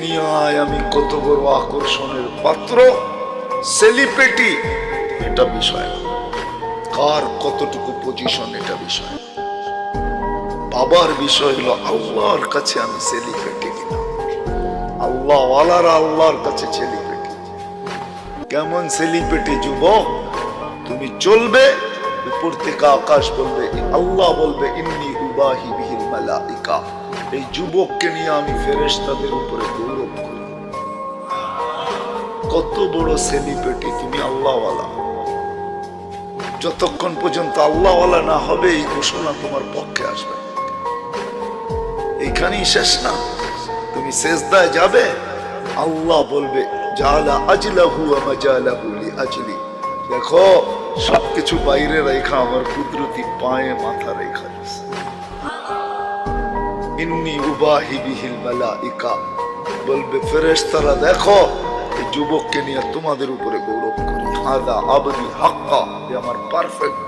দুনিয়ায় আমি কত বড় আকর্ষণের পাত্র, সেলিব্রিটি, এটা বিষয় না। কার কতটুকু পজিশন এটা বিষয় না। বাবার বিষয় হলো আল্লাহর কাছে আমি সেলিব্রিটি কিনা। আল্লাহ ওয়ালারা আল্লাহর কাছে সেলিব্রিটি। কেমন সেলিব্রিটি যুবক? তুমি চলবে, উপর থেকে আকাশ বলবে, আল্লাহ বলবে ইন্নী উবাহি বিহিল মালাইকা, এই যুবককে নিয়ে আমি ফেরেশতাদের উপরে গৌরব করি। কত বড় সেলিব্রিটি তুমি, আল্লাহওয়ালা। যতক্ষণ পর্যন্ত আল্লাহওয়ালা না হবে এই ঘোষণা তোমার পক্ষে আসবে। এইখানেই শেষ না, তুমি সেজদায় যাবে, আল্লাহ বলবে জালা আজলাহু ওয়া মাজালাহু লিআজলি, দেখো সবকিছু বাইরে রেখা আমার কুদরতি পায়ে মাথা রেখা দিয়েছে। ইন্নী উবাহি বিহিল মালাইকা, বলবে ফেরেশতারা দেখো এই যুবককে নিয়ে তোমাদের উপরে গৌরব করি। হাদা আবদি হাক্কা, আমার পারফেক্ট